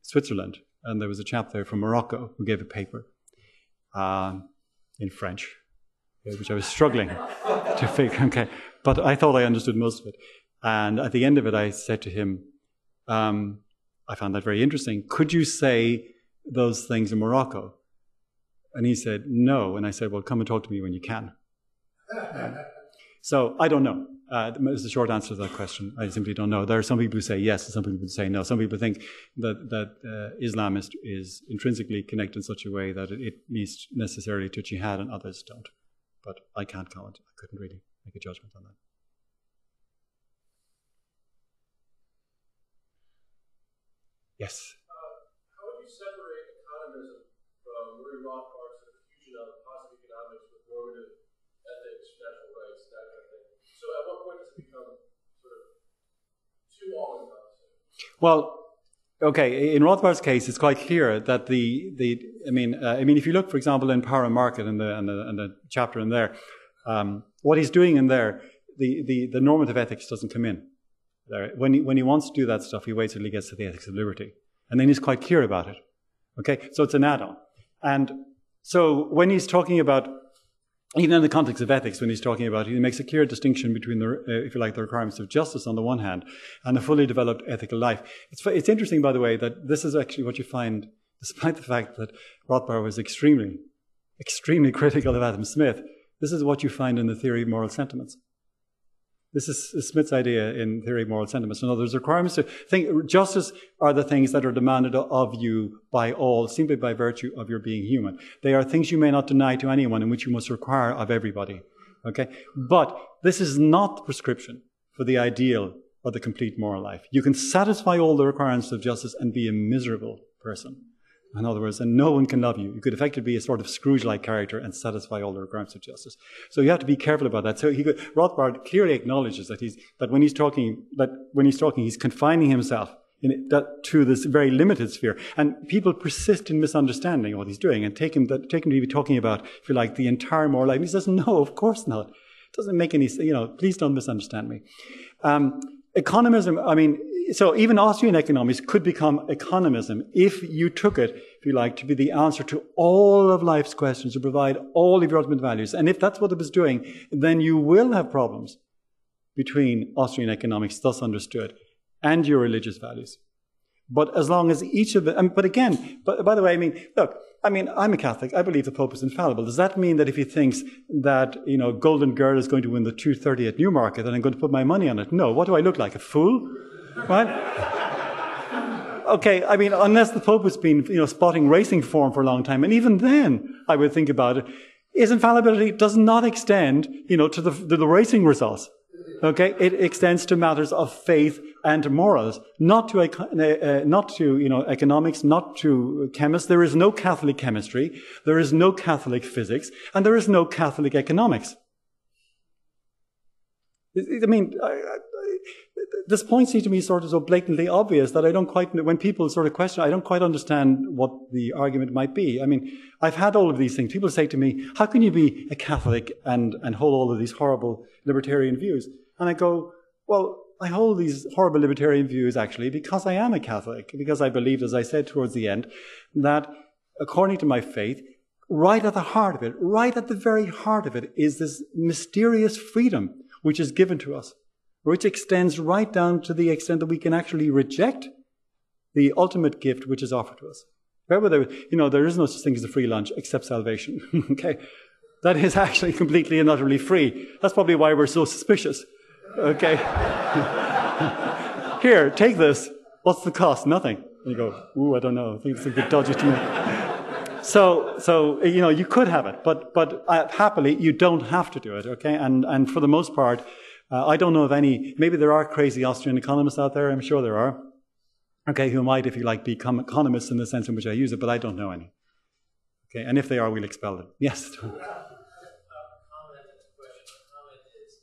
Switzerland, and there was a chap there from Morocco who gave a paper in French, which I was struggling to figure. Okay, but I thought I understood most of it. And at the end of it, I said to him, I found that very interesting. Could you say those things in Morocco? And he said, no. And I said, well, come and talk to me when you can. So I don't know. Is the short answer to that question. I simply don't know. There are some people who say yes, and some people who say no. Some people think that Islam is intrinsically connected in such a way that it leads necessarily to jihad, and others don't. But I can't comment. I couldn't really make a judgment on that. Yes? How would you separate economism from Murray Rothbard's fusion of positive economics with normative ethics, natural rights, that kind of thing? So at what point does it become sort of too all-encompassing? Well, okay, in Rothbard's case, it's quite clear that I mean, if you look, for example, in Power and Market and the chapter in there, what he's doing in there, the normative ethics doesn't come in. There. When he wants to do that stuff, he waits until he gets to the ethics of liberty. And then he's quite clear about it. Okay? So it's an add-on. And so when he's talking about, even in the context of ethics, when he's talking about, he makes a clear distinction between the requirements of justice on the one hand and a fully developed ethical life. It's interesting, by the way, that this is actually what you find, despite the fact that Rothbard was extremely, extremely critical of Adam Smith, this is what you find in the theory of moral sentiments. This is Smith's idea in theory of moral sentiments. In other words, requirements to think justice are the things that are demanded of you by all, simply by virtue of your being human. They are things you may not deny to anyone and which you must require of everybody. Okay? But this is not the prescription for the ideal or the complete moral life. You can satisfy all the requirements of justice and be a miserable person. in other words, and no one can love you. You could effectively be a sort of Scrooge-like character and satisfy all the requirements of justice. So you have to be careful about that. So Rothbard clearly acknowledges that when he's talking, he's confining himself to this very limited sphere. And people persist in misunderstanding what he's doing and take him to be talking about, if you like, the entire moral life. And he says, no, of course not. It doesn't make any, please don't misunderstand me. Economism, so even Austrian economics could become economism if you took it, if you like, to be the answer to all of life's questions, to provide all of your ultimate values. And if that's what it was doing, then you will have problems between Austrian economics, thus understood, and your religious values. But as long as each of them, but by the way, look, I'm a Catholic. I believe the Pope is infallible. Does that mean that if he thinks that, Golden Girl is going to win the 2:30 at Newmarket, then I'm going to put my money on it? No. What do I look like? A fool? Right? Okay, unless the Pope has been, spotting racing form for a long time, and even then, I would think about it, his infallibility does not extend, to the racing results. Okay, it extends to matters of faith and morals, not to economics, not to chemists. There is no Catholic chemistry, there is no Catholic physics, and there is no Catholic economics. This point seems to me sort of so blatantly obvious that I don't quite, when people sort of question, I don't quite understand what the argument might be. I've had all of these things. People say to me, how can you be a Catholic and hold all of these horrible libertarian views? And I go, well, I hold these horrible libertarian views actually because I am a Catholic, because I believed, as I said towards the end, that according to my faith, right at the heart of it, right at the very heart of it, is this mysterious freedom which is given to us, which extends right down to the extent that we can actually reject the ultimate gift which is offered to us. Remember, there is no such thing as a free lunch except salvation. Okay, that is actually completely and utterly free. That's probably why we're so suspicious. Okay, here, take this. What's the cost? Nothing. And you go, ooh, I don't know. I think it's a bit dodgy to me. So you could have it, but happily you don't have to do it. Okay, and for the most part. I don't know of any, maybe there are crazy Austrian economists out there, I'm sure there are, okay, who might, if you like, become economists in the sense in which I use it, but I don't know any. Okay, and if they are, we'll expel them. Yes? Comment and a question. The comment is,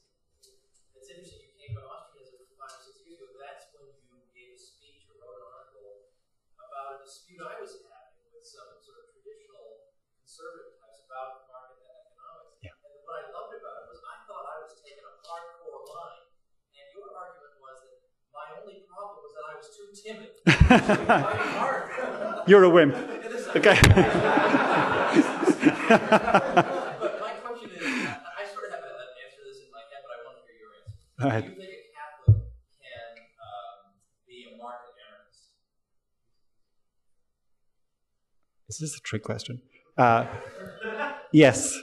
it's interesting you came to Austrianism 5 or 6 years ago. That's when you gave a speech or wrote an article about a dispute I was having with some sort of traditional conservative types about market economics. Yeah. And what I loved about it was I thought I was taking a hardcore line, and your argument was that my only problem was that I was too timid. You're a wimp. Okay. But my question is, I sort of have an answer to this in my head, but I want to hear your answer. All right. Do you think a Catholic can be a market anarchist? Is this a trick question? Yes.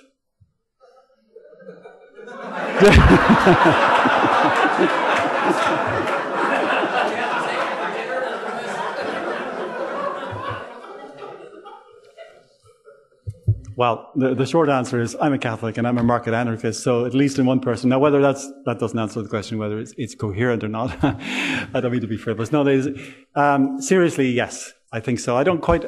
Well, the short answer is I'm a Catholic and I'm a market anarchist, so at least in one person. Now, whether that doesn't answer the question, whether it's coherent or not, I don't mean to be frivolous. No, seriously, yes, I think so. I don't quite...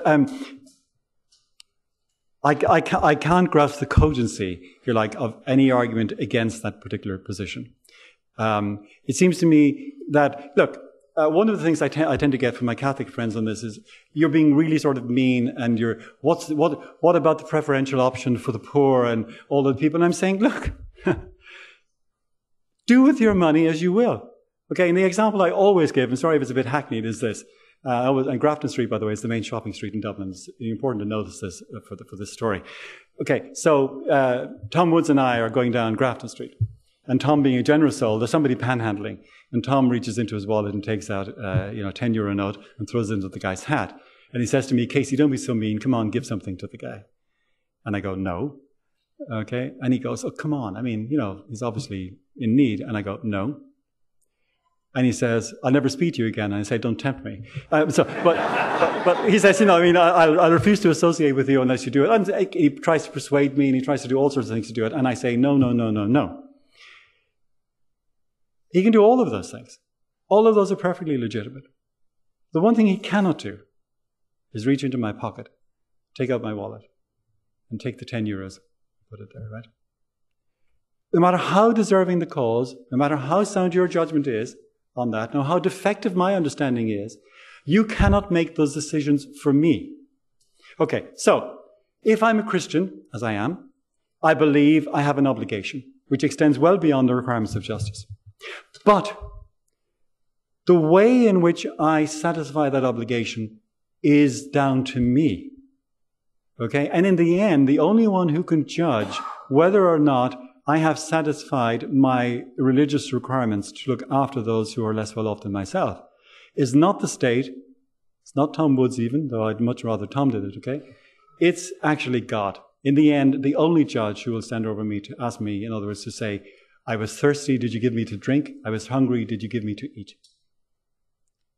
I can't grasp the cogency, if you like, of any argument against that particular position. It seems to me that, look, one of the things I tend to get from my Catholic friends on this is you're being really sort of mean, and what about the preferential option for the poor and all the people? And I'm saying, look, do with your money as you will. Okay, and the example I always give, and sorry if it's a bit hackneyed, is this. And Grafton Street, by the way, is the main shopping street in Dublin. It's important to notice this for this story. Okay, so Tom Woods and I are going down Grafton Street. And Tom, being a generous soul, there's somebody panhandling. And Tom reaches into his wallet and takes out a €10 note and throws it into the guy's hat. And he says to me, Casey, don't be so mean. Come on, give something to the guy. And I go, no. Okay. And he goes, oh, come on. I mean, he's obviously in need. And I go, no. And he says, I'll never speak to you again. And I say, don't tempt me. But he says, I'll refuse to associate with you unless you do it. And he tries to persuade me and he tries to do all sorts of things to do it. And I say, no, no, no, no, no. He can do all of those things. All of those are perfectly legitimate. The one thing he cannot do is reach into my pocket, take out my wallet, and take the 10 euros, put it there, right? No matter how deserving the cause, no matter how sound your judgment is on that, no how defective my understanding is, you cannot make those decisions for me. Okay, so if I'm a Christian, as I am, I believe I have an obligation, which extends well beyond the requirements of justice. But the way in which I satisfy that obligation is down to me. Okay? And in the end, the only one who can judge whether or not I have satisfied my religious requirements to look after those who are less well off than myself is not the state. It's not Tom Woods even, though I'd much rather Tom did it, okay? It's actually God. In the end, the only judge who will stand over me to ask me, in other words, to say, I was thirsty, did you give me to drink? I was hungry, did you give me to eat?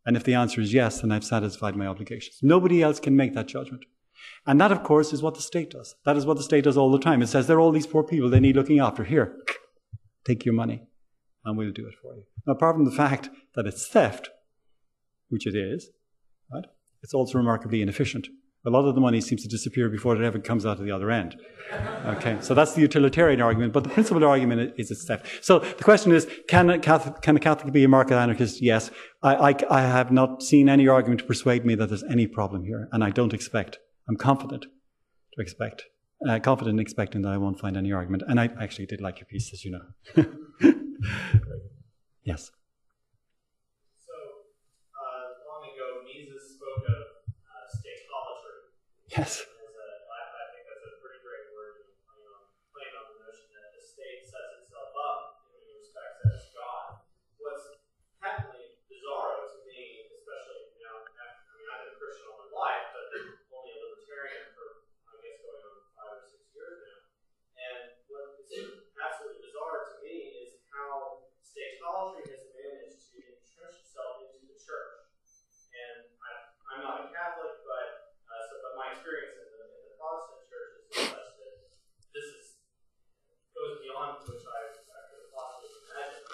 And if the answer is yes, then I've satisfied my obligations. Nobody else can make that judgment. And that, of course, is what the state does. That is what the state does all the time. It says, there are all these poor people, they need looking after. Here, take your money, and we'll do it for you. Now, apart from the fact that it's theft, which it is, right? It's also remarkably inefficient. A lot of the money seems to disappear before it ever comes out of the other end. Okay, so that's the utilitarian argument, but the principal argument is it's theft. So the question is, can a Catholic be a market anarchist? Yes. I have not seen any argument to persuade me that there's any problem here, and I don't expect. I'm confident in expecting that I won't find any argument. And I actually did like your piece, as you know. Yes. Yes. I think that's a pretty great word, playing on the notion that the state sets itself up in many respects as God. What's patently bizarro to me, especially now, I've been a Christian all my life, but only a libertarian for, I guess, going on 5 or 6 years now. And what is absolutely bizarre to me is how statolatry has managed to entrench itself into the church. And I'm not a Catholic, but my experience in the Protestant church is such that this goes beyond which I could have possibly imagined,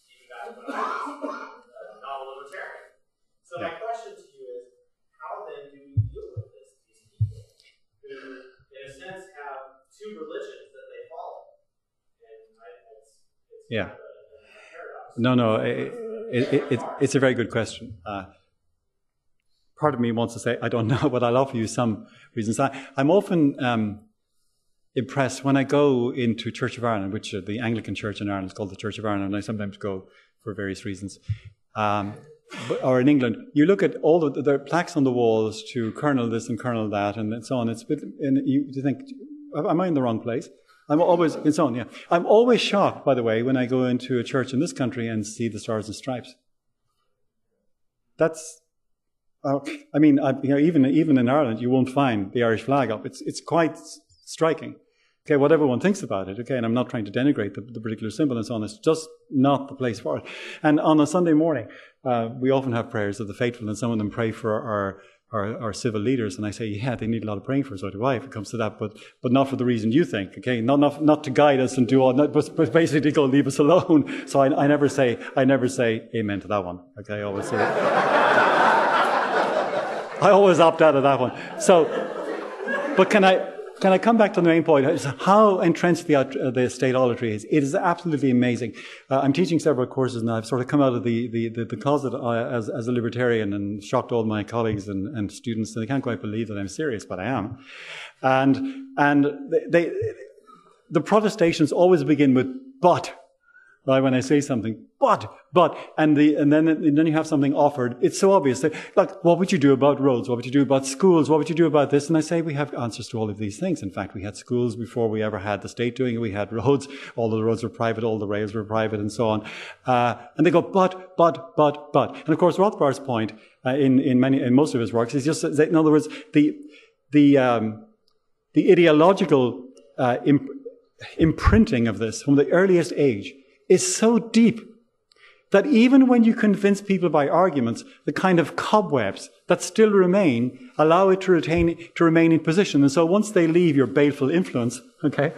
even back when I was not a libertarian. So my question to you is, how then do we deal with these people who, in a sense, have two religions that they follow? And it's kind of a paradox. No, it's a very good question. Part of me wants to say, I don't know, but I'll offer you some reasons. I'm often impressed when I go into Church of Ireland, which the Anglican Church in Ireland is called the Church of Ireland, and I sometimes go for various reasons. Or in England, you look at all there are plaques on the walls to Colonel this and Colonel that, and so on. You think, am I in the wrong place? I'm always shocked, by the way, when I go into a church in this country and see the Stars and Stripes. That's... even in Ireland, you won't find the Irish flag up. It's quite striking. Okay, what everyone thinks about it. Okay, and I'm not trying to denigrate the particular symbol and so on. It's just not the place for it. And on a Sunday morning, we often have prayers of the faithful, and some of them pray for our civil leaders. And I say, yeah, they need a lot of praying for. So do I, if it comes to that, but not for the reason you think. Okay, not to guide us and do all, but basically go leave us alone. So I never say amen to that one. Okay, I always say that. I always opt out of that one. So, but can I come back to the main point? It's how entrenched the statolatry is. It is absolutely amazing. I'm teaching several courses now. I've sort of come out of the closet as a libertarian and shocked all my colleagues and students. And they can't quite believe that I'm serious, but I am. And the protestations always begin with "but." Right, when I say something, but, and then you have something offered. It's so obvious. Like, what would you do about roads? What would you do about schools? What would you do about this? And I say we have answers to all of these things. In fact, we had schools before we ever had the state doing it. We had roads. All of the roads were private. All the rails were private, and so on. And they go, but. And of course, Rothbard's point in most of his works is just that, in other words, the ideological imprinting of this from the earliest age is so deep that even when you convince people by arguments, the kind of cobwebs that still remain allow it to remain in position. And so once they leave your baleful influence, okay,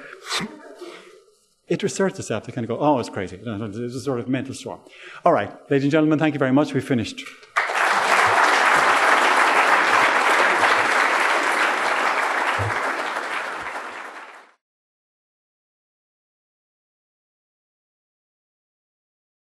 it reasserts itself. They kind of go, oh, it's crazy. It's a sort of mental storm. All right, ladies and gentlemen, thank you very much. We've finished.